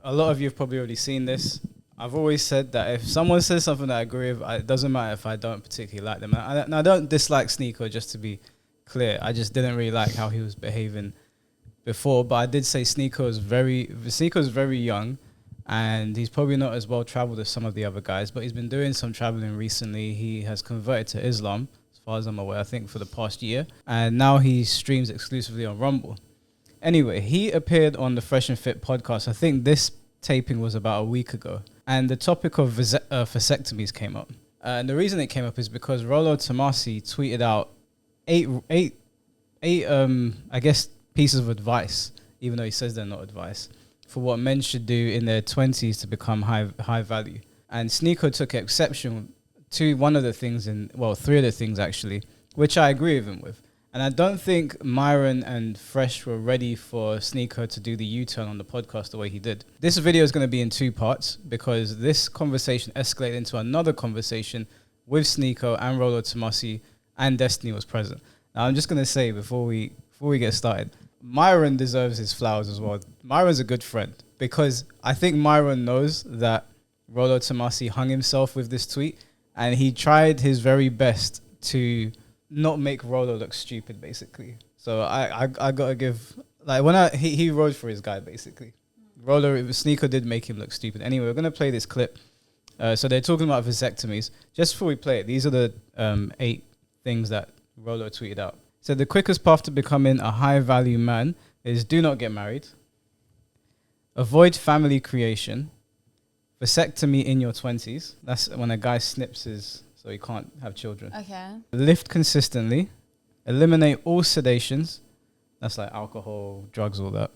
a lot of you have probably already seen this. I've always said that if someone says something that I agree with, it doesn't matter if I don't particularly like them. And I don't dislike Sneako, just to be clear. I just didn't really like how he was behaving before. But I did say Sneako is very young, and he's probably not as well traveled as some of the other guys. But he's been doing some traveling recently. He has converted to Islam, as far as I'm aware, I think for the past year. And now he streams exclusively on Rumble. Anyway, he appeared on the Fresh and Fit podcast. I think this taping was about a week ago. And the topic of vasectomies came up. And the reason it came up is because Rollo Tomassi tweeted out eight I guess, pieces of advice, even though he says they're not advice, for what men should do in their 20s to become high value. And Sneako took exception to one of the things, three of the things actually, which I agree with him with. And I don't think Myron and Fresh were ready for Sneako to do the U-turn on the podcast the way he did. This video is going to be in 2 parts because this conversation escalated into another conversation with Sneako and Rollo Tomassi, and Destiny was present. Now, I'm just going to say before we get started, Myron deserves his flowers as well. Myron's a good friend because I think Myron knows that Rollo Tomassi hung himself with this tweet, and he tried his very best to not make Rollo look stupid, basically. So I gotta give, like, he rode for his guy, basically. Sneako did make him look stupid. Anyway, we're gonna play this clip. So they're talking about vasectomies. Just before we play it, these are the 8 things that Rollo tweeted out. So the quickest path to becoming a high value man is do not get married, avoid family creation, vasectomy in your 20s. That's when a guy snips so he can't have children. Okay. Lift consistently. Eliminate all sedations. That's like alcohol, drugs, all that.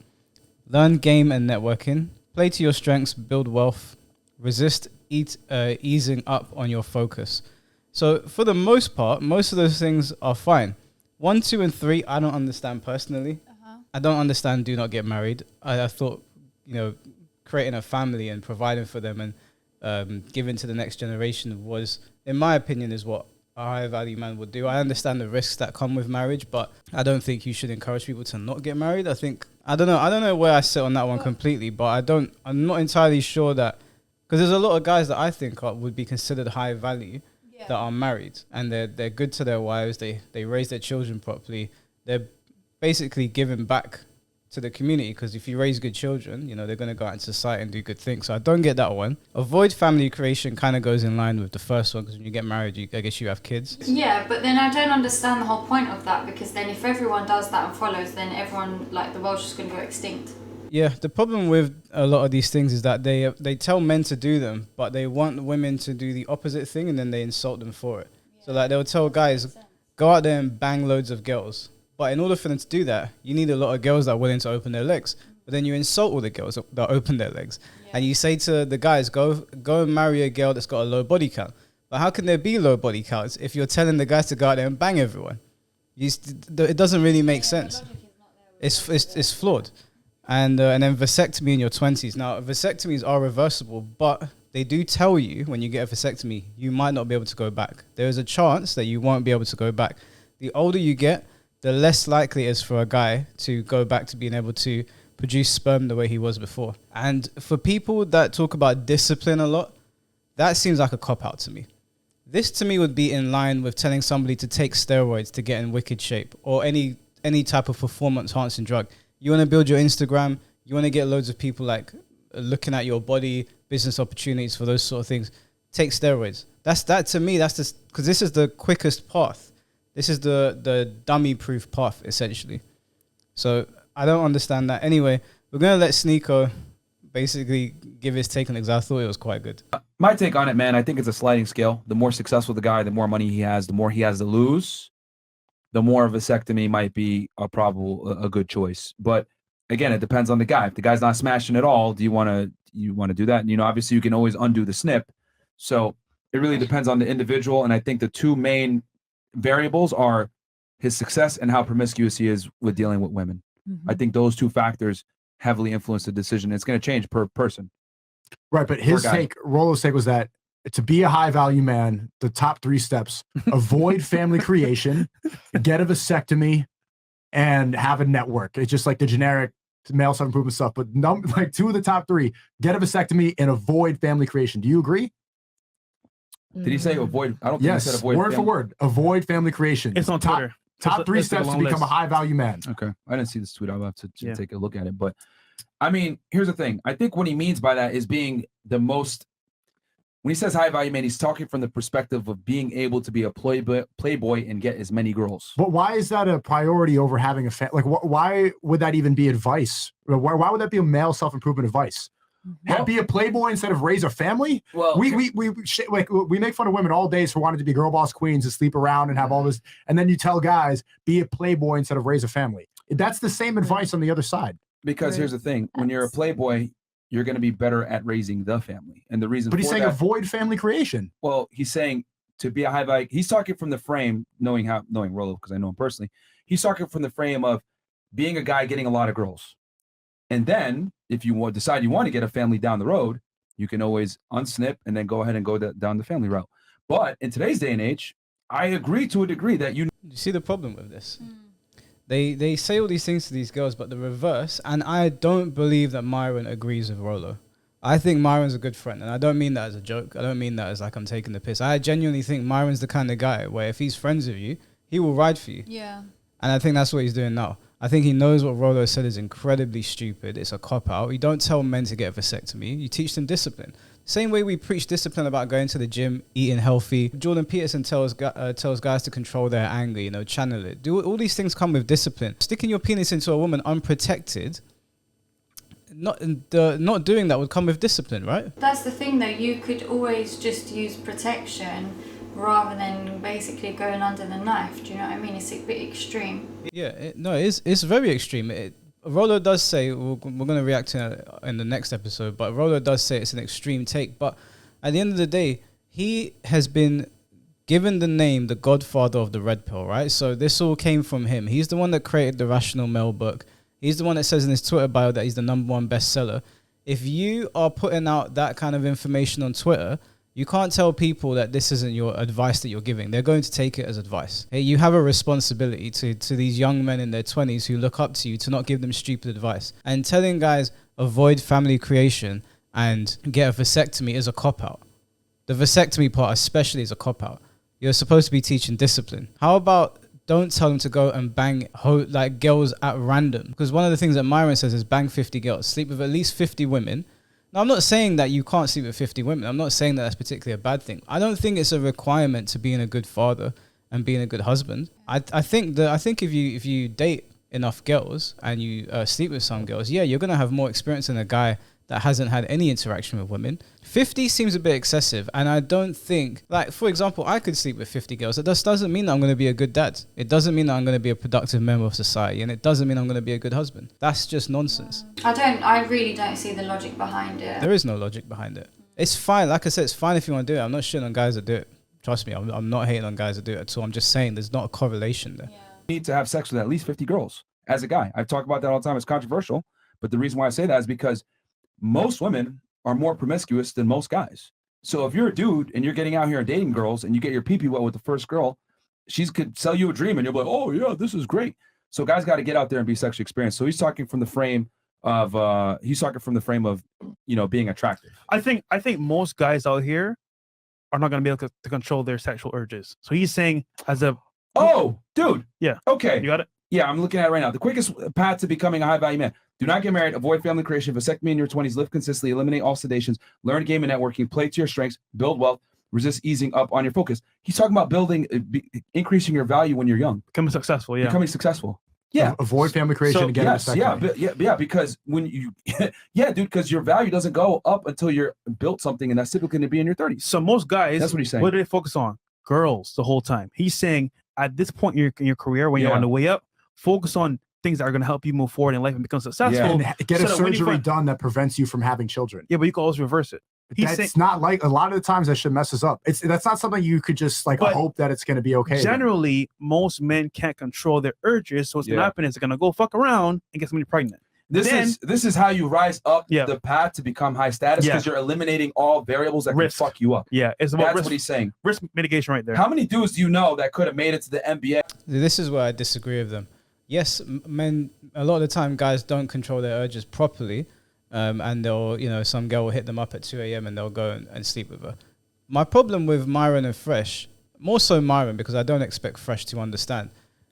Learn game and networking. Play to your strengths, build wealth. Resist easing up on your focus. So for the most part, most of those things are fine. 1, 2, and 3, I don't understand personally. I don't understand do not get married. I thought, creating a family and providing for them and giving to the next generation was, in my opinion, is what a high value man would do. I understand the risks that come with marriage, but I don't think you should encourage people to not get married. I don't know where I sit on that one completely, but I'm not entirely sure that, because there's a lot of guys that I think would be considered high value that are married, and they're good to their wives. They raise their children properly. They're basically giving back to the community, because if you raise good children, they're going to go out in society and do good things. So I don't get that one. Avoid family creation kind of goes in line with the first one, because when you get married, I guess you have kids. Yeah, but then I don't understand the whole point of that, because then if everyone does that and follows, then everyone, like, the world's just going to go extinct. Yeah, the problem with a lot of these things is that they tell men to do them, but they want women to do the opposite thing, and then they insult them for it. Yeah. So like they'll tell guys, go out there and bang loads of girls. But in order for them to do that, you need a lot of girls that are willing to open their legs. But then you insult all the girls that open their legs. Yeah. And you say to the guys, go and marry a girl that's got a low body count. But how can there be low body counts if you're telling the guys to go out there and bang everyone? It doesn't really make sense. It's flawed. And then vasectomy in your 20s. Now, vasectomies are reversible, but they do tell you when you get a vasectomy, you might not be able to go back. There is a chance that you won't be able to go back. The older you get, the less likely it is for a guy to go back to being able to produce sperm the way he was before. And for people that talk about discipline a lot, that seems like a cop-out to me. This to me would be in line with telling somebody to take steroids to get in wicked shape, or any type of performance-enhancing drug. You want to build your Instagram, you want to get loads of people like looking at your body, business opportunities for those sort of things, take steroids. That to me, that's just, because this is the quickest path. This is the dummy-proof path, essentially. So I don't understand that. Anyway, we're going to let Sneako basically give his take on it, because I thought it was quite good. My take on it, man, I think it's a sliding scale. The more successful the guy, the more money he has, the more he has to lose, the more of a vasectomy might be a good choice. But again, it depends on the guy. If the guy's not smashing at all, do you want to do that? And, obviously you can always undo the snip. So it really depends on the individual. And I think the 2 main variables are his success and how promiscuous he is with dealing with women. I think those 2 factors heavily influence the decision. It's going to change per person. Right, but Rollo's take was that to be a high value man, the top 3 steps: avoid family creation, get a vasectomy, and have a network. It's just like the generic male self-improvement stuff, but like 2 of the top 3, get a vasectomy and avoid family creation. Do you agree? Did he say avoid? I don't think he said avoid. Word for word. Avoid family creation. It's on Twitter. Top 3 steps to become a high value man. Okay. I didn't see this tweet. I'll have to take a look at it. But I mean, here's the thing. I think what he means by that is being the most, when he says high value man, he's talking from the perspective of being able to be a playboy and get as many girls. But why is that a priority over having a family? Like, why would that even be advice? Why would that be a male self-improvement advice? Be a playboy instead of raise a family? Well, we make fun of women all day for wanting to be girl boss queens and sleep around and have all this, and then you tell guys be a playboy instead of raise a family. That's the same advice on the other side. Because here's the thing: when you're a playboy, you're going to be better at raising the family, and the reason. But he's saying avoid family creation. Well, he's saying to be a high value. He's talking from the frame, knowing Rollo because I know him personally. He's talking from the frame of being a guy getting a lot of girls. And then, if you decide you want to get a family down the road, you can always unsnip and then go ahead and go down the family route. But in today's day and age, I agree to a degree that you see the problem with this. They say all these things to these girls, but the reverse. And I don't believe that Myron agrees with Rollo. I think Myron's a good friend, and I don't mean that as a joke. I don't mean that as like I'm taking the piss. I genuinely think Myron's the kind of guy where if he's friends with you, he will ride for you. Yeah. And I think that's what he's doing now. I think he knows what Rollo said is incredibly stupid. It's a cop-out. You don't tell men to get a vasectomy. You teach them discipline. Same way we preach discipline about going to the gym, eating healthy. Jordan Peterson tells guys to control their anger, channel it. All these things come with discipline. Sticking your penis into a woman unprotected, not doing that would come with discipline, right? That's the thing, though. You could always just use protection rather than basically going under the knife. Do you know what I mean? It's a bit extreme. Yeah, it's very extreme. Rollo does say, we're going to react to it in the next episode, but Rollo does say it's an extreme take. But at the end of the day, he has been given the name the godfather of the red pill, right? So this all came from him. He's the one that created the Rational Male book. He's the one that says in his Twitter bio that he's the #1 bestseller. If you are putting out that kind of information on Twitter, you can't tell people that this isn't your advice that you're giving. They're going to take it as advice. Hey, you have a responsibility to these young men in their 20s who look up to you to not give them stupid advice. And telling guys avoid family creation and get a vasectomy is a cop-out. The vasectomy part especially is a cop-out. You're supposed to be teaching discipline. How about don't tell them to go and bang girls at random? Because one of the things that Myron says is bang 50 girls. Sleep with at least 50 women. Now, I'm not saying that you can't sleep with 50 women. I'm not saying that that's particularly a bad thing. I don't think it's a requirement to being a good father and being a good husband. I think if you date enough girls and you sleep with some girls, yeah, you're gonna have more experience than a guy that hasn't had any interaction with women. 50 seems a bit excessive, and I don't think, like, for example, I could sleep with 50 girls. It doesn't mean that I'm going to be a good dad. It doesn't mean that I'm going to be a productive member of society, and it doesn't mean I'm going to be a good husband. That's just nonsense. I really don't see the logic behind it. There is no logic behind it. It's fine. Like I said, it's fine if you want to do it. I'm not shitting on guys that do it. Trust me, I'm not hating on guys that do it at all. I'm just saying there's not a correlation there. Yeah. You need to have sex with at least 50 girls as a guy. I've talked about that all the time. It's controversial, but the reason why I say that is because most women are more promiscuous than most guys. So if you're a dude and you're getting out here and dating girls and you get your pee-pee wet with the first girl, she could sell you a dream and you'll be like, oh yeah, this is great. So guys got to get out there and be sexually experienced. So he's talking from the frame of being attractive. I think most guys out here are not going to be able to control their sexual urges. So he's saying dude. Yeah. Okay. You got it? Yeah, I'm looking at it right now. The quickest path to becoming a high-value man. Do not get married. Avoid family creation. Vasectomy in your 20s. Live consistently. Eliminate all sedations. Learn game and networking. Play to your strengths. Build wealth. Resist easing up on your focus. He's talking about increasing your value when you're young. Becoming successful, yeah. Becoming successful. Yeah. Avoid family creation and get a vasectomy. Yeah, because when you, because your value doesn't go up until you're built something, and that's typically going to be in your 30s. So most guys, that's what he's saying. What do they focus on? Girls the whole time. He's saying at this point in your career, when you're on the way up, focus on things that are going to help you move forward in life and become successful. Yeah. And get a surgery done that prevents you from having children. Yeah, but you can always reverse it. That's not like a lot of the times that shit messes up. That's not something you could just hope that it's going to be okay. Generally, most men can't control their urges. So what's going to happen is they're going to go fuck around and get somebody pregnant. This is how you rise up the path to become high status, because you're eliminating all variables that can fuck you up. Yeah, it's about that's what he's saying. Risk mitigation right there. How many dudes do you know that could have made it to the NBA? This is where I disagree with them. yes, men, a lot of the time, guys don't control their urges properly. And they'll, some girl will hit them up at 2 a.m. and they'll go and sleep with her. My problem with Myron and Fresh, more so Myron, because I don't expect Fresh to understand,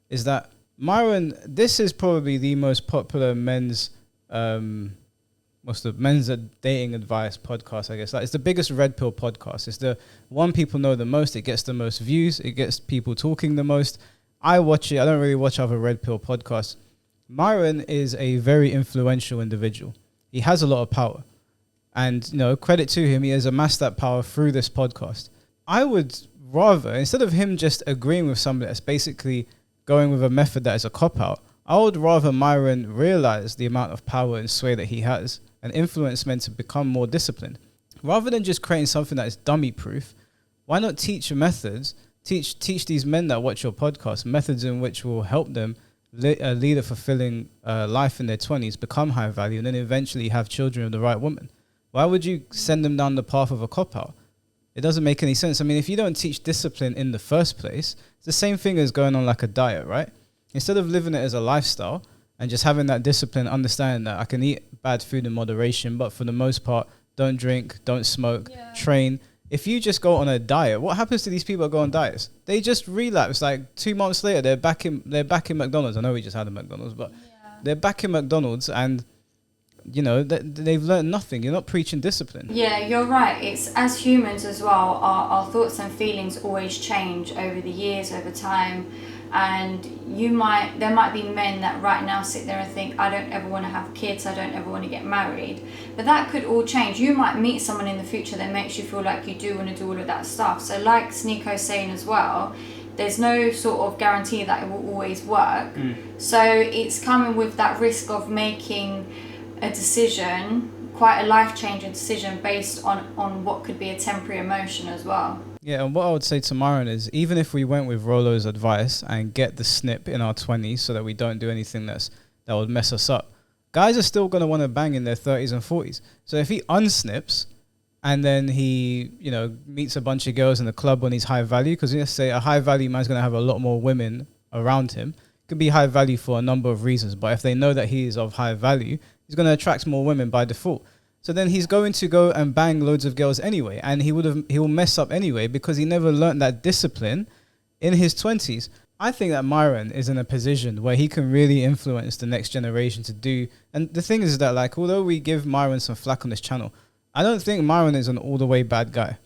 is that Myron, this is probably the most popular men's dating advice podcast, I guess. Like, it's the biggest red pill podcast. It's the one people know the most. It gets the most views. It gets people talking the most. I watch it. I don't really watch other red pill podcasts. Myron is a very influential individual. He has a lot of power. And, credit to him, he has amassed that power through this podcast. I would rather, instead of him just agreeing with somebody that's basically going with a method that is a cop-out, I would rather Myron realize the amount of power and sway that he has and influence men to become more disciplined. Rather than just creating something that is dummy-proof, why not teach methods, teach these men that watch your podcast methods in which will help them lead a fulfilling life in their 20s, become high value, and then eventually have children with the right woman. Why would you send them down the path of a cop-out? It doesn't make any sense. I mean, if you don't teach discipline in the first place, it's the same thing as going on like a diet, right? Instead of living it as a lifestyle and just having that discipline, understanding that I can eat bad food in moderation, but for the most part, don't drink, don't smoke, train. If you just go on a diet, what happens to these people that go on diets? They just relapse. Like 2 months later, they're back in McDonald's. I know we just had a McDonald's, but they're back in McDonald's, and they've learned nothing. You're not preaching discipline. Yeah, you're right. It's as humans as well. Our thoughts and feelings always change over the years, over time. And there might be men that right now sit there and think, I don't ever want to have kids, I don't ever want to get married. But that could all change. You might meet someone in the future that makes you feel like you do want to do all of that stuff. So like Sneako's saying as well, there's no sort of guarantee that it will always work. So it's coming with that risk of making a decision, quite a life-changing decision based on what could be a temporary emotion as well. Yeah, and what I would say to Myron is, even if we went with Rollo's advice and get the snip in our 20s so that we don't do anything that would mess us up, guys are still going to want to bang in their 30s and 40s. So if he unsnips and then he, meets a bunch of girls in the club when he's high value, because let's say a high value man's going to have a lot more women around him. It could be high value for a number of reasons, but if they know that he is of high value, he's going to attract more women by default. So then he's going to go and bang loads of girls anyway, and he will mess up anyway because he never learned that discipline in his 20s. I think that Myron is in a position where he can really influence the next generation to do. And the thing is that, like, although we give Myron some flack on this channel, I don't think Myron is an all the way bad guy.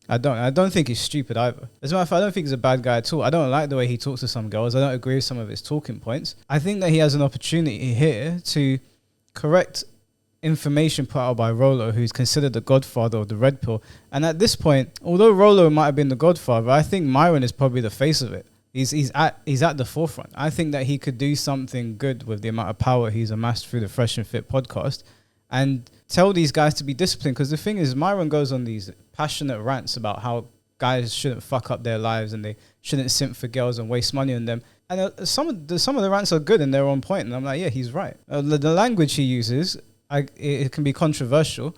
I don't think he's stupid either. As a matter of fact, I don't think he's a bad guy at all. I don't like the way he talks to some girls. I don't agree with some of his talking points. I think that he has an opportunity here to correct information put out by Rollo, who's considered the godfather of the red pill. And at this point, although Rollo might have been the godfather, I think Myron is probably the face of it. He's at the forefront. I think that he could do something good with the amount of power he's amassed through the Fresh and Fit podcast and tell these guys to be disciplined. Because the thing is, Myron goes on these passionate rants about how guys shouldn't fuck up their lives and they shouldn't simp for girls and waste money on them. And some of the rants are good and they're on point. And I'm like, yeah, he's right. The language he uses, it can be controversial.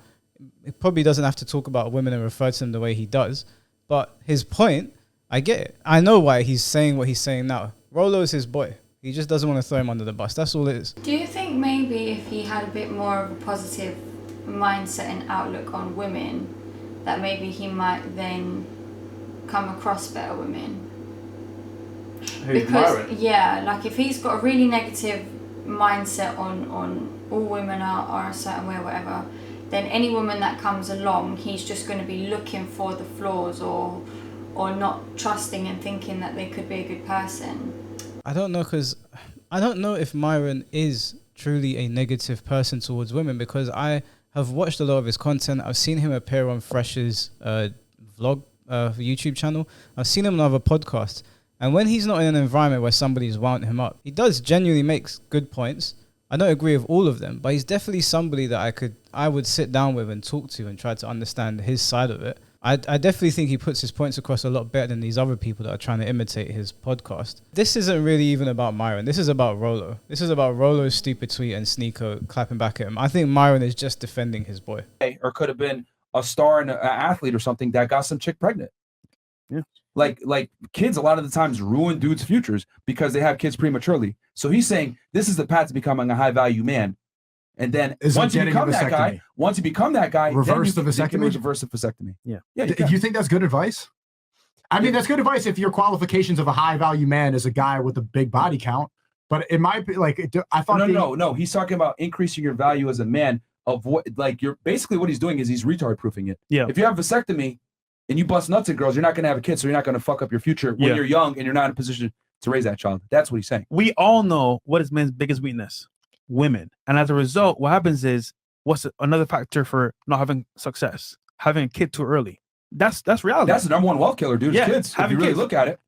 It probably doesn't have to talk about women and refer to them the way he does. But his point, I get it. I know why he's saying what he's saying now. Rollo is his boy. He just doesn't want to throw him under the bus. That's all it is. Do you think maybe if he had a bit more of a positive mindset and outlook on women, that maybe he might then come across better women? Because, yeah, like if he's got a really negative mindset on all women are a certain way or whatever, then any woman that comes along, he's just going to be looking for the flaws or not trusting and thinking that they could be a good person. I don't know, because I don't know if Myron is truly a negative person towards women, because I have watched a lot of his content. I've seen him appear on Fresh's vlog YouTube channel. I've seen him on other podcasts. And when he's not in an environment where somebody's wound him up, he does genuinely make good points. I don't agree with all of them, but he's definitely somebody that I would sit down with and talk to and try to understand his side of it. I definitely think he puts his points across a lot better than these other people that are trying to imitate his podcast. This isn't really even about Myron. This is about Rollo. This is about Rollo's stupid tweet and Sneako clapping back at him. I think Myron is just defending his boy. Or could have been a star and an athlete or something that got some chick pregnant. Yeah. Like kids a lot of the times ruin dudes' futures because they have kids prematurely. So he's saying this is the path to becoming a high value man. And then once you become that guy, reverse the you vasectomy. can reverse the vasectomy. Yeah. Do you think that's good advice? I mean, that's good advice if your qualifications of a high value man is a guy with a big body count. But it might be like I thought. No. He's talking about increasing your value as a man. You're basically what he's doing is he's retard proofing it. Yeah. If you have vasectomy and you bust nuts at girls, you're not going to have a kid, so you're not going to fuck up your future when you're young and you're not in a position to raise that child. That's what he's saying. We all know what is men's biggest weakness: women. And as a result, what happens is, what's another factor for not having success? Having a kid too early. That's reality. That's the number one wealth killer, dude. Yeah, Kids. If you really look at it,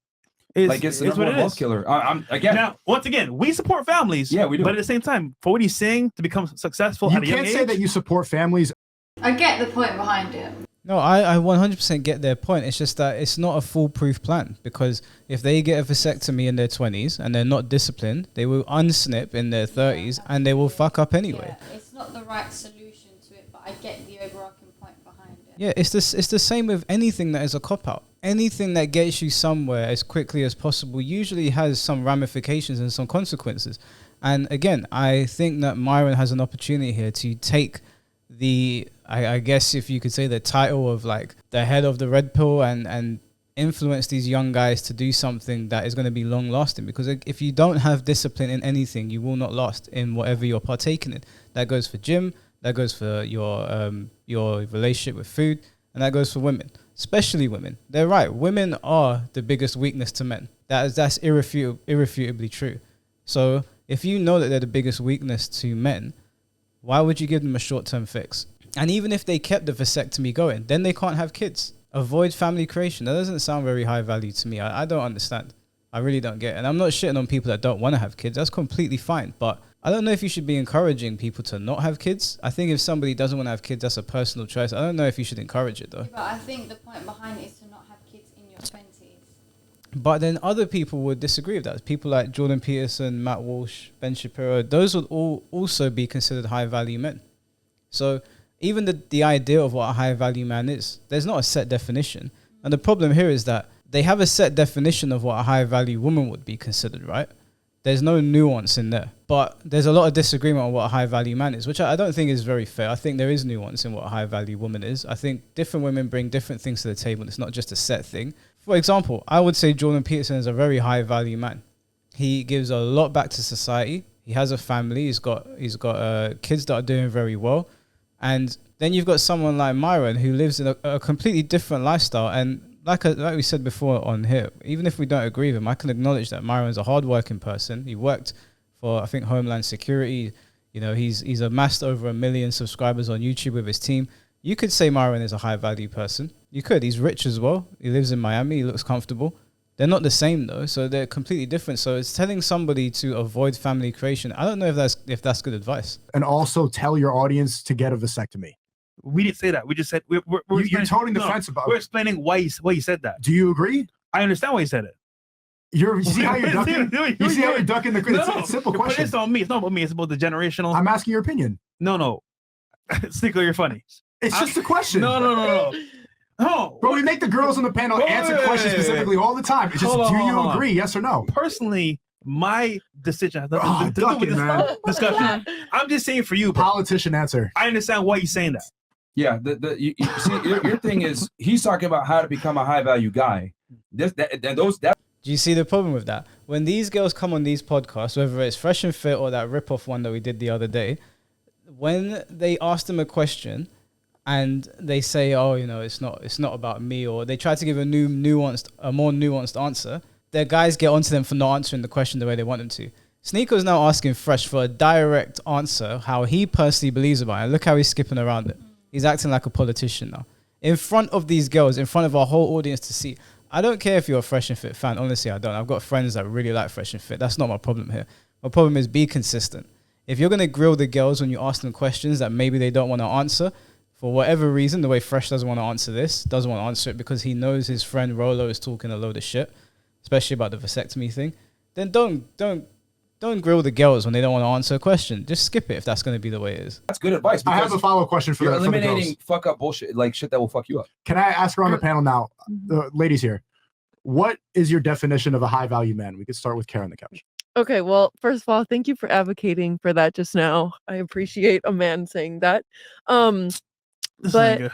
it's the number one wealth killer. Now, once again, we support families. Yeah, we do. But at the same time, for what he's saying to become successful at a young age, you can't say that you support families. I get the point behind it. No, I 100% get their point. It's just that it's not a foolproof plan, because if they get a vasectomy in their 20s and they're not disciplined, they will unsnip in their 30s and they will fuck up anyway. Yeah, it's not the right solution to it, but I get the overarching point behind it. Yeah, it's the same with anything that is a cop-out. Anything that gets you somewhere as quickly as possible usually has some ramifications and some consequences. And again, I think that Myron has an opportunity here to take the, I guess if you could say, the title of like the head of the red pill and influence these young guys to do something that is going to be long lasting. Because if you don't have discipline in anything, you will not last in whatever you're partaking in. That goes for gym, that goes for your relationship with food, and that goes for women, especially women. They're right. Women are the biggest weakness to men. That's irrefutably true. So if you know that they're the biggest weakness to men, why would you give them a short-term fix? And even if they kept the vasectomy going, then they can't have kids. Avoid family creation. That doesn't sound very high value to me. I don't understand. I really don't get it. And I'm not shitting on people that don't want to have kids. That's completely fine. But I don't know if you should be encouraging people to not have kids. I think if somebody doesn't want to have kids, that's a personal choice. I don't know if you should encourage it, though. But I think the point behind it is to not have kids in your 20s. But then other people would disagree with that. People like Jordan Peterson, Matt Walsh, Ben Shapiro, those would all also be considered high-value men. So even the idea of what a high-value man is, there's not a set definition. And the problem here is that they have a set definition of what a high-value woman would be considered, right? There's no nuance in there. But there's a lot of disagreement on what a high-value man is, which I don't think is very fair. I think there is nuance in what a high-value woman is. I think different women bring different things to the table. It's not just a set thing. For example, I would say Jordan Peterson is a very high-value man. He gives a lot back to society. He has a family. He's got kids that are doing very well. And then you've got someone like Myron who lives in a completely different lifestyle. And like we said before on here, even if we don't agree with him, I can acknowledge that Myron's a hardworking person. He worked for, I think, Homeland Security. You know, he's amassed over 1 million subscribers on YouTube with his team. You could say Myron is a high-value person. You could. He's rich as well. He lives in Miami. He looks comfortable. They're not the same, though, so they're completely different. So it's telling somebody to avoid family creation. I don't know if that's good advice. And also tell your audience to get a vasectomy. We didn't say that. We just said you're toting the fence about it. We're explaining why you said that. Do you agree? I understand why you said it. You see how you're ducking? You see how you're ducking the No, it's a simple question. It's on me. It's not about me. It's about the generational. I'm asking your opinion. No. Sneako, you're funny. It's just a question. No. Bro, we make the girls on the panel answer questions specifically all the time. It's just, do you agree? Yes or no? Personally, my decision has nothing to do with this discussion. I'm just saying for you, bro. Politician answer. I understand why you're saying that. Yeah, you see, your thing is he's talking about how to become a high value guy. Do you see the problem with that? When these girls come on these podcasts, whether it's Fresh and Fit or that rip-off one that we did the other day, when they ask them a question and they say, "Oh, you know, it's not about me," or they try to give a more nuanced answer, their guys get onto them for not answering the question the way they want them to. Sneako's now asking Fresh for a direct answer, how he personally believes about it. Look how he's skipping around it. He's acting like a politician now. In front of these girls, in front of our whole audience to see. I don't care if you're a Fresh and Fit fan. Honestly, I don't. I've got friends that really like Fresh and Fit. That's not my problem here. My problem is be consistent. If you're going to grill the girls when you ask them questions that maybe they don't want to answer, for whatever reason, the way Fresh doesn't want to answer this, doesn't want to answer it because he knows his friend Rollo is talking a load of shit, especially about the vasectomy thing, then don't grill the girls when they don't want to answer a question. Just skip it if that's going to be the way it is. That's good advice. I have a follow-up question for you're the eliminating girls. Fuck up bullshit, like shit that will fuck you up. Can I ask her on the panel now, the ladies here? What is your definition of a high value man? We could start with Kara on the couch. Okay, well, first of all, thank you for advocating for that just now. I appreciate a man saying that. This But nigga.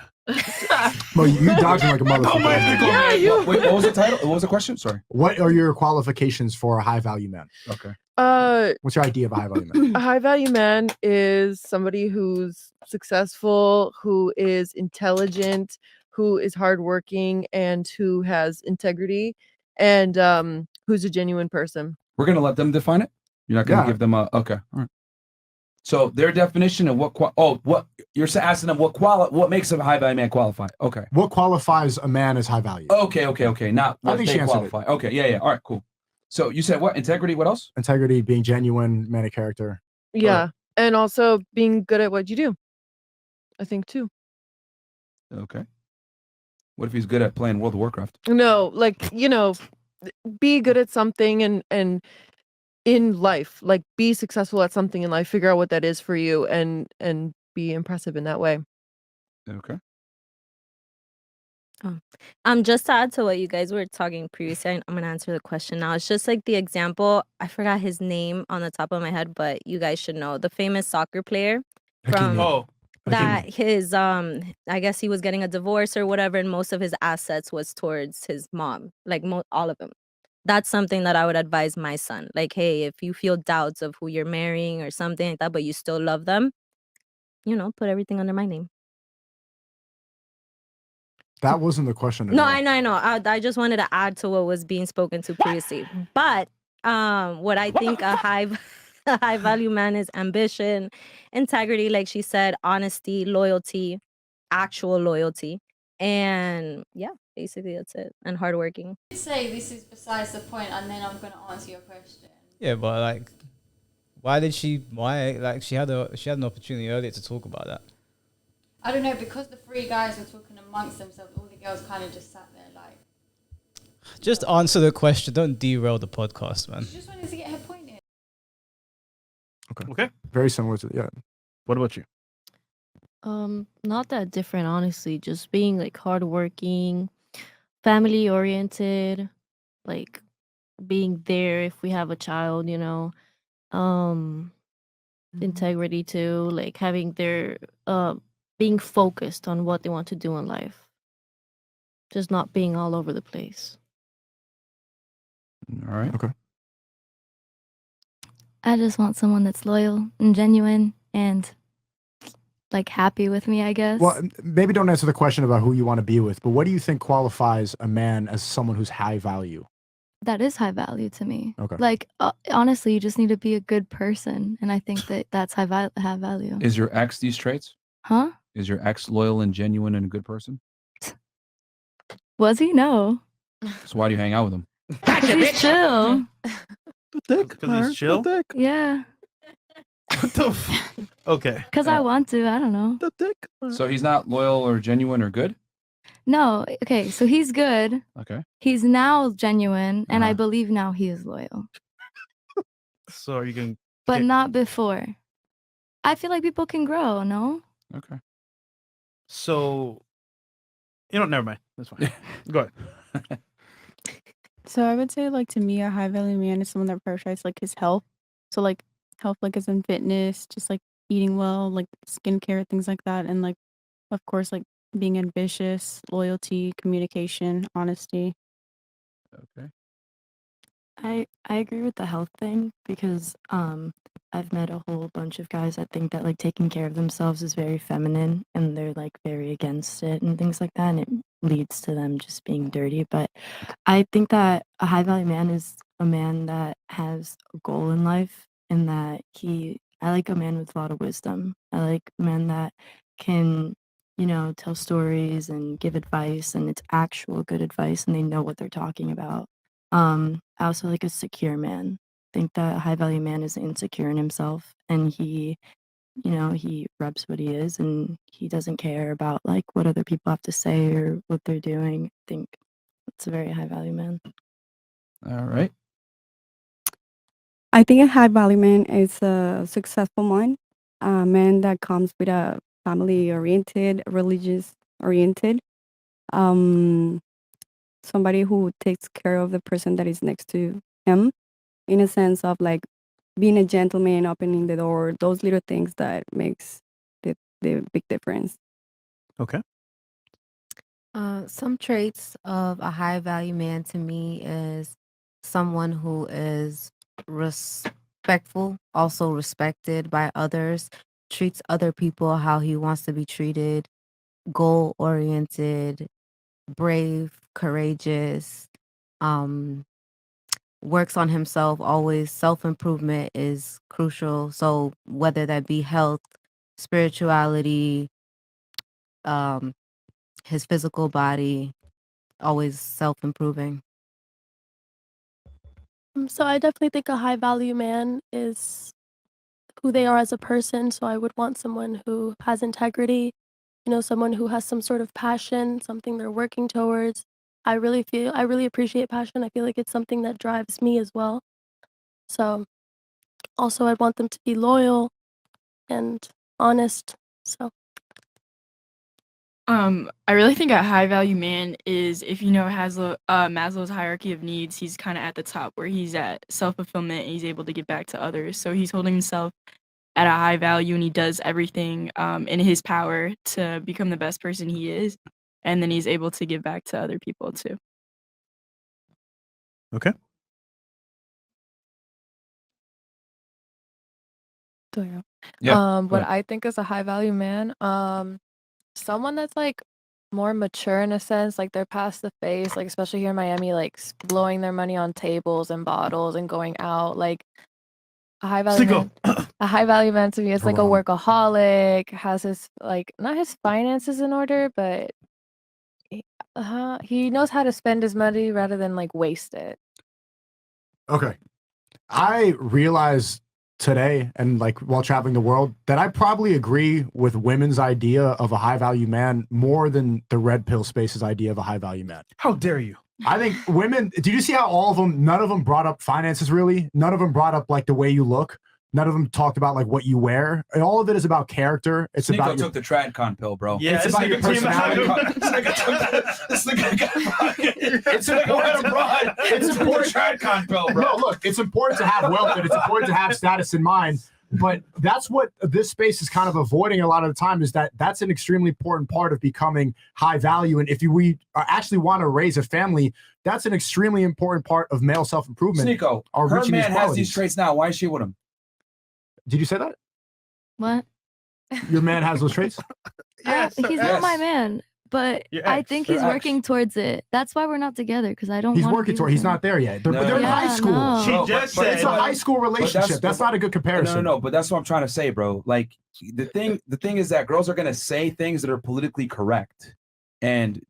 Well, you dodging like a motherfucker. yeah, you. Wait, what was the title? What was the question? Sorry. What are your qualifications for a high value man? Okay. What's your idea of a high value man? A high value man is somebody who's successful, who is intelligent, who is hardworking, and who has integrity, and who's a genuine person. We're gonna let them define it. You're not gonna give them a okay. All right. So their definition of what you're asking them what makes a high value man qualify? Okay. What qualifies a man as high value? Okay. Not I what think they she answered it. qualify. Okay. Yeah. All right. Cool. So you said what? Integrity. What else? Integrity, being genuine, man of character. Yeah, and also being good at what you do. I think too. Okay. What if he's good at playing World of Warcraft? No, like, be good at something and in life, like be successful at something in life, figure out what that is for you and be impressive in that way. Okay. Just to add to what you guys were talking previously, I'm gonna answer the question now. It's just like the example. I forgot his name on the top of my head, but you guys should know the famous soccer player from Oh, that his I guess he was getting a divorce or whatever, and most of his assets was towards his mom, like all of them. That's something that I would advise my son. Like, hey, if you feel doubts of who you're marrying or something like that, but you still love them, put everything under my name. That wasn't the question. No, I know. I just wanted to add to what was being spoken to previously. But what I think a high value man is ambition, integrity, like she said, honesty, loyalty, actual loyalty. And yeah, basically that's it. And hardworking. Say this is besides the point, and then I'm going to answer your question. Yeah, but like, she had an opportunity earlier to talk about that. I don't know, because the three guys were talking amongst themselves, all the girls kind of just sat there like... Just answer the question. Don't derail the podcast, man. She just wanted to get her point in. okay. Very similar to, yeah. What about you? Not that different, honestly. Just being like hardworking, family oriented, like being there if we have a child, integrity too, like having their being focused on what they want to do in life. Just not being all over the place. All right. Okay. I just want someone that's loyal and genuine and like happy with me, I guess. Well, maybe don't answer the question about who you want to be with, but what do you think qualifies a man as someone who's high value? That is high value to me. Okay. Like, honestly, you just need to be a good person. And I think that's high value. Is your ex these traits? Huh? Is your ex loyal and genuine and a good person? Was he? No. So why do you hang out with him? He's chill. Because he's chill? Yeah. What the okay. Because I want to. I don't know. So he's not loyal or genuine or good? No. Okay. So he's good. Okay. He's now genuine. And I believe now he is loyal. So are you going to... But not before. I feel like people can grow, no? Okay. So, never mind. That's fine. Go ahead. So I would say, like, to me, a high value man is someone that prioritizes like his health. So like health, like as in fitness, just like eating well, like skincare, things like that, and like, of course, like being ambitious, loyalty, communication, honesty. Okay. I agree with the health thing because I've met a whole bunch of guys that think that like taking care of themselves is very feminine and they're like very against it and things like that, and it leads to them just being dirty. But I think that a high value man is a man that has a goal in life and that I like a man with a lot of wisdom. I like a man that can, tell stories and give advice, and it's actual good advice and they know what they're talking about. I also like a secure man. I think that a high value man is insecure in himself and he reps what he is and he doesn't care about like what other people have to say or what they're doing. I think that's a very high value man. All right. I think a high value man is a successful one, a man that comes with a family oriented, religious oriented, somebody who takes care of the person that is next to him, in a sense of like being a gentleman, opening the door, those little things that makes the big difference. Okay. Some traits of a high value man to me is someone who is respectful, also respected by others, treats other people how he wants to be treated, goal oriented, brave, courageous, um, works on himself always. Self improvement is crucial. So, whether that be health, spirituality, um, his physical body, always self improving. So I definitely think a high value man is who they are as a person. So I would want someone who has integrity, someone who has some sort of passion, something they're working towards. I really appreciate passion. I feel like it's something that drives me as well. So also I'd want them to be loyal and honest. So I really think a high value man is if Maslow's hierarchy of needs, he's kind of at the top where he's at self fulfillment and he's able to give back to others. So he's holding himself at a high value and he does everything in his power to become the best person he is, and then he's able to give back to other people too. Okay. So yeah. Yeah. What I think is a high value man, someone that's like more mature in a sense, like they're past the phase, like especially here in Miami, like blowing their money on tables and bottles and going out. Like a high value man, a high value man to me is like a workaholic, has his like not his finances in order, but he knows how to spend his money rather than like waste it. Okay. I realized today and like while traveling the world that I probably agree with women's idea of a high value man more than the red pill space's idea of a high value man. How dare you? I think women, did you see how none of them brought up finances really? None of them brought up like the way you look. None of them talked about like what you wear. And all of it is about character. It's Sneako about took the TradCon pill, bro. Yeah, it's about your personality. It's important TradCon pill, bro. No, look, it's important to have wealth and it's important to have status in mind. But that's what this space is kind of avoiding a lot of the time is that's an extremely important part of becoming high value. And if we actually want to raise a family, that's an extremely important part of male self-improvement. Sneako, her man has these traits now. Why is she with him? Did you say that? What? Your man has those traits? He's not my man, but I think he's working towards it. That's why we're not together, because I don't He's wanna working be toward with He's him. not there yet. They're in high school. No. She just said it's a high school relationship. That's not a good comparison. No, but that's what I'm trying to say, bro. Like the thing is that girls are gonna say things that are politically correct, and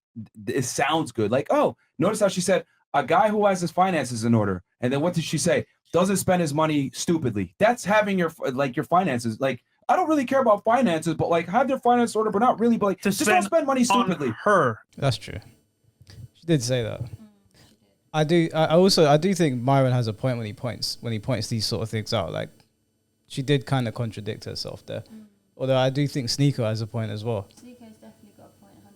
it sounds good. Like, oh, notice how she said a guy who has his finances in order, and then what did she say? Doesn't spend his money stupidly. That's having your finances. Like, I don't really care about finances, but like have their finances order, but not really. But like, just don't spend money stupidly. Her. That's true. She did say that. I do think Myron has a point when he points these sort of things out. Like, she did kind of contradict herself there. Although I do think Sneako has a point as well. Sneako's definitely got a point, 100%.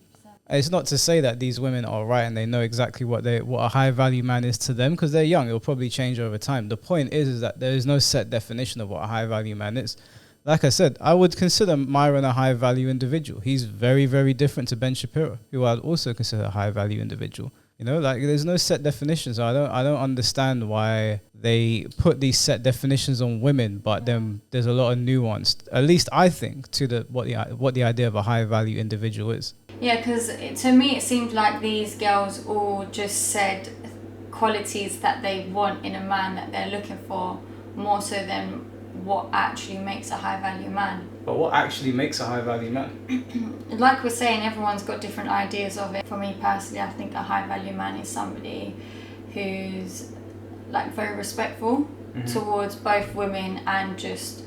It's not to say that these women are right and they know exactly what a high value man is to them, because they're young. It'll probably change over time. The point is that there is no set definition of what a high value man is. Like I said, I would consider Myron a high value individual. He's very, very different to Ben Shapiro, who I'd also consider a high value individual. You know, like there's no set definition. So I don't understand why they put these set definitions on women, but then there's a lot of nuance, at least I think, to what the idea of a high value individual is. Yeah, because to me it seemed like these girls all just said qualities that they want in a man that they're looking for, more so than what actually makes a high value man. But what actually makes a high value man? Like we're saying, everyone's got different ideas of it. For me personally, I think a high value man is somebody who's like very respectful towards both women and just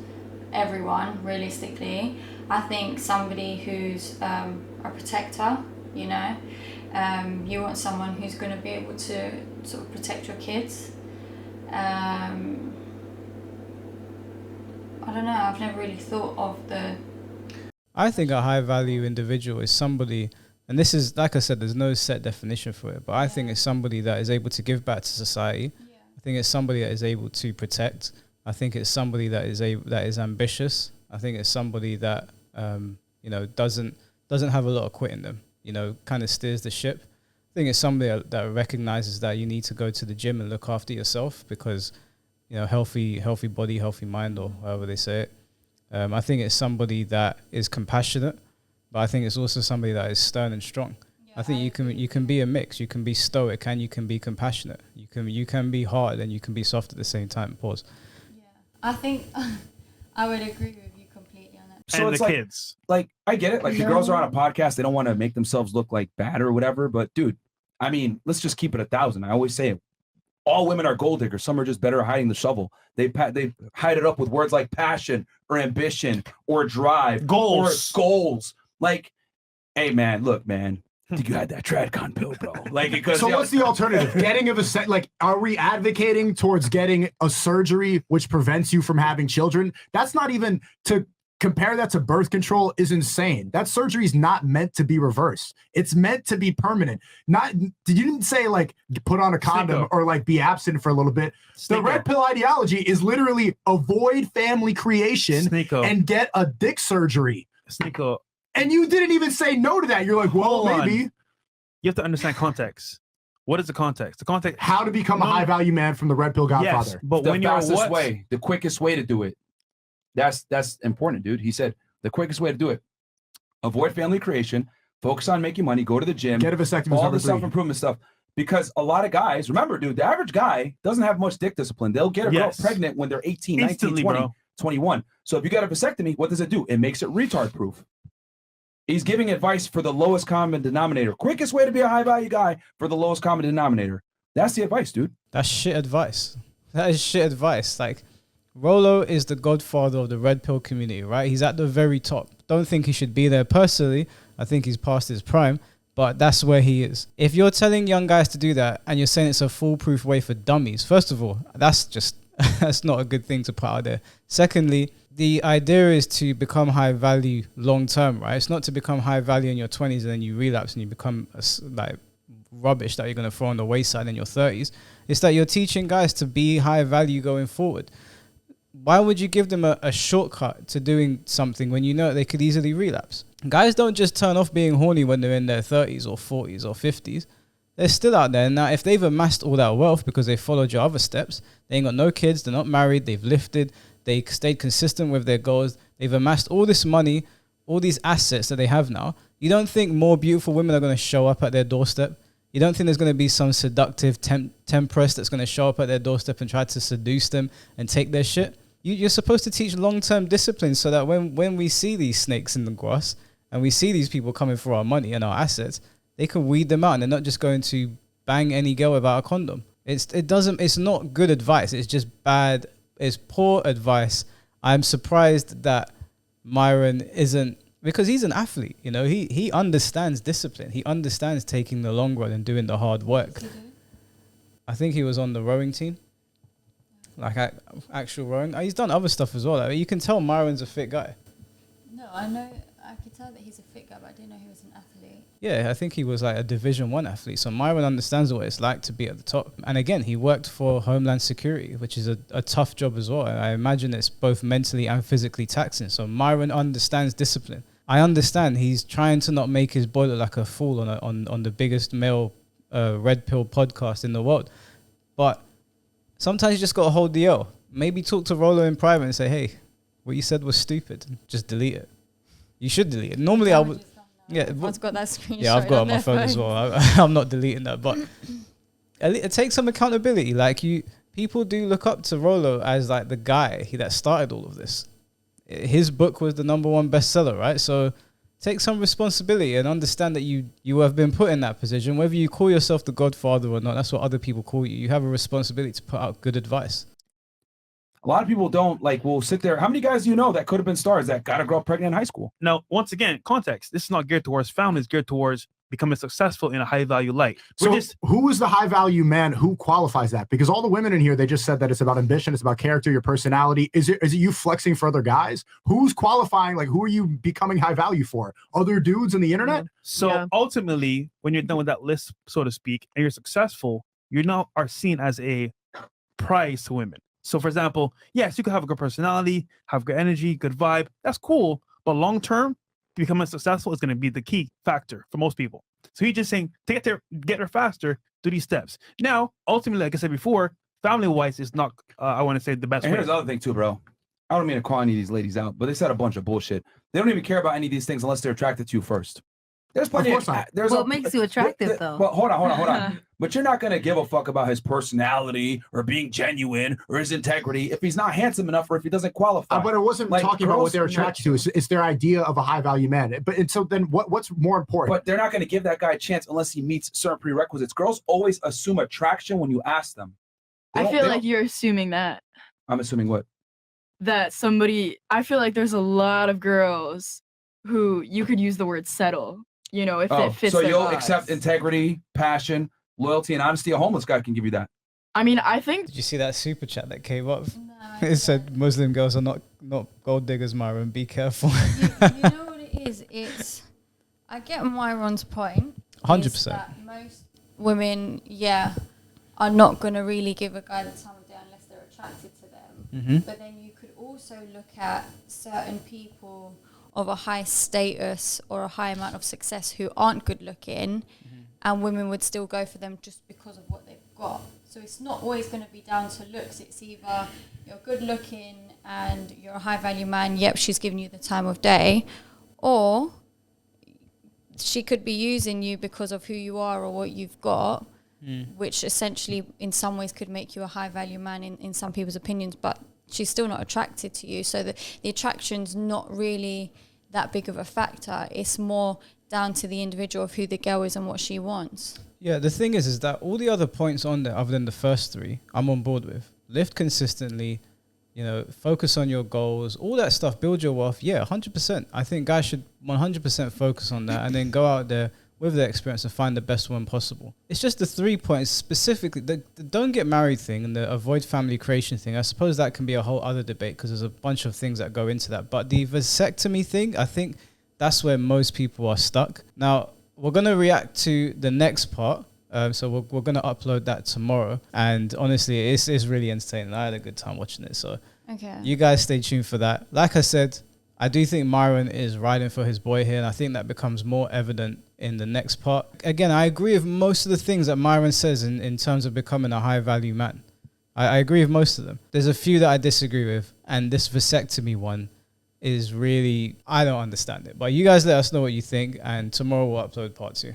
everyone, realistically. I think somebody who's a protector, you know. You want someone who's going to be able to sort of protect your kids. I don't know, I've never really thought of the... I think a high value individual is somebody And this is, like I said, there's no set definition for it, but I think it's somebody that is able to give back to society. I think it's somebody that is able to protect. I think it's somebody that is ambitious. I think it's somebody that you know, doesn't have a lot of quit in them. You know, kind of steers the ship. I think it's somebody that recognizes that you need to go to the gym and look after yourself because, you know, healthy body, healthy mind, or however they say it. I think it's somebody that is compassionate, but I think it's also somebody that is stern and strong. I think you can be a mix. You can be stoic and you can be compassionate. You can be hard and you can be soft at the same time. Pause. I think I would agree with you completely on that. So And it's the like, kids. like I get it. Like the girls are on a podcast, they don't want to make themselves look like bad or whatever. But dude, I mean, let's just keep it 1,000. I always say it. All women are gold diggers. Some are just better at hiding the shovel. They hide it up with words like passion or ambition or drive, goals. Or goals. Like, hey man, look man, you had that TradCon pill, bro. Like, because so what's the alternative? Getting of a like, are we advocating towards getting a surgery which prevents you from having children? That's not even to compare that to birth control is insane. That surgery is not meant to be reversed. It's meant to be permanent. You didn't say like put on a condom Sneako. or like be absent for a little bit. The red pill ideology is literally avoid family creation Sneako. and get a dick surgery. Sneako. And you didn't even say no to that. You're like, well, Hold on. maybe. You have to understand context. What is the context? The context. How to become a high value man from the red pill Godfather. Yes, but the when you're fastest way, the quickest way to do it. That's important, dude. He said the quickest way to do it. Avoid family creation, focus on making money, go to the gym, Get a vasectomy. all number the 3. self-improvement stuff. Because a lot of guys, remember, dude, the average guy doesn't have much dick discipline. They'll get a girl Yes. pregnant when they're 18, Instantly, 19, 20, bro. 21. So if you get a vasectomy, what does it do? It makes it retard proof. He's giving advice for the lowest common denominator. Quickest way to be a high value guy for the lowest common denominator. That's the advice, dude. That's shit advice. That is shit advice. Like, Rollo is the godfather of the red pill community, right? He's at the very top. Don't think he should be there personally. I think he's past his prime, but that's where he is. If you're telling young guys to do that and you're saying it's a foolproof way for dummies, first of all, that's just, that's not a good thing to put out there. Secondly, the idea is to become high value long term, right? It's not to become high value in your 20s and then you relapse and you become like rubbish that you're going to throw on the wayside in your 30s. It's that you're teaching guys to be high value going forward. Why would you give them a shortcut to doing something when you know they could easily relapse? Guys don't just turn off being horny when they're in their 30s or 40s or 50s. They're still out there. Now, if they've amassed all that wealth because they followed your other steps, they ain't got no kids, they're not married, they've lifted, they stayed consistent with their goals, they've amassed all this money, all these assets that they have now, you don't think more beautiful women are going to show up at their doorstep? You don't think there's going to be some seductive temptress that's going to show up at their doorstep and try to seduce them and take their shit? You're supposed to teach long-term discipline so that when we see these snakes in the grass and we see these people coming for our money and our assets, they can weed them out and they're not just going to bang any girl without a condom. It's not good advice. It's just bad. It's poor advice. I'm surprised that Myron isn't, because he's an athlete, you know, he understands discipline. He understands taking the long run and doing the hard work. I think he was on the rowing team. Like actual rowing. He's done other stuff as well. Like, you can tell Myron's a fit guy. No, I know. I could tell that he's a fit guy, but I didn't know he was an athlete. Yeah, I think he was like a Division 1 athlete. So Myron understands what it's like to be at the top. And again, he worked for Homeland Security, which is a tough job as well. And I imagine it's both mentally and physically taxing. So Myron understands discipline. I understand he's trying to not make his boy look like a fool on the biggest male red pill podcast in the world. But sometimes you just got to hold the L. Maybe talk to Rollo in private and say, hey, what you said was stupid. Just delete it. You should delete it. Normally I would. Yeah, Everyone's got that screenshot. yeah, I've got it on on my their phone as well. I'm not deleting that, but it takes some accountability. Like people do look up to Rollo as like the guy that started all of this. His book was the #1 bestseller, right? So take some responsibility and understand that you have been put in that position. Whether you call yourself the Godfather or not, that's what other people call you. You have a responsibility to put out good advice. A lot of people don't will sit there. How many guys do you know that could have been stars that got a girl pregnant in high school? Now, once again, context. This is not geared towards family. It's geared towards becoming successful in a high value light. So who is the high value man? Who qualifies that? Because all the women in here, they just said that it's about ambition, it's about character, your personality. Is it you flexing for other guys? Who's qualifying? Like, who are you becoming high value for? Other dudes on the internet? So ultimately, when you're done with that list, so to speak, and you're successful, you now are seen as a prize to women. So for example, yes, you could have a good personality, have good energy, good vibe. That's cool. But long term, becoming successful is going to be the key factor for most people. So he's just saying, to get there faster, do these steps. Now, ultimately, like I said before, family-wise is not, I want to say, the best And way. here's the other thing too, bro. I don't mean to call any of these ladies out, but they said a bunch of bullshit. They don't even care about any of these things unless they're attracted to you first. There's plenty of what makes you attractive, though? Well, hold on. But you're not going to give a fuck about his personality or being genuine or his integrity if he's not handsome enough or if he doesn't qualify. But it wasn't talking about what they're attracted to. It's their idea of a high value man. And so then what's more important? But they're not going to give that guy a chance unless he meets certain prerequisites. Girls always assume attraction when you ask them. I feel like you're assuming that. I'm assuming what? That somebody, I feel like there's a lot of girls who you could use the word settle, you know, if it fits so their you'll box. accept integrity, passion, loyalty, and honesty. A homeless guy can give you that. I mean, I think. Did you see that super chat that came up? It said Muslim girls are not gold diggers, Myron. Be careful. You know what it is? It's, I get Myron's point. 100%. That most women, are not going to really give a guy the time of day unless they're attracted to them. Mm-hmm. But then you could also look at certain people of a high status or a high amount of success who aren't good looking, and women would still go for them just because of what they've got. So it's not always going to be down to looks. It's either you're good looking and you're a high value man, yep, she's giving you the time of day, or she could be using you because of who you are or what you've got, which essentially in some ways could make you a high value man in some people's opinions, but she's still not attracted to you. So the attraction's not really that big of a factor. It's more down to the individual of who the girl is and what she wants. Yeah, the thing is that all the other points on there, other than the first three, I'm on board with. Lift consistently, focus on your goals, all that stuff, build your wealth. Yeah, 100%. I think guys should 100% focus on that and then go out there with the experience and find the best one possible. It's just the 3 points specifically, the don't get married thing and the avoid family creation thing. I suppose that can be a whole other debate because there's a bunch of things that go into that. But the vasectomy thing, I think that's where most people are stuck. Now, we're going to react to the next part. So we're going to upload that tomorrow. And honestly, it's really entertaining. I had a good time watching it. So you guys stay tuned for that. Like I said, I do think Myron is riding for his boy here. And I think that becomes more evident in the next part. Again, I agree with most of the things that Myron says in terms of becoming a high value man. I agree with most of them. There's a few that I disagree with. And this vasectomy one is really, I don't understand it. But you guys let us know what you think. And tomorrow we'll upload part 2.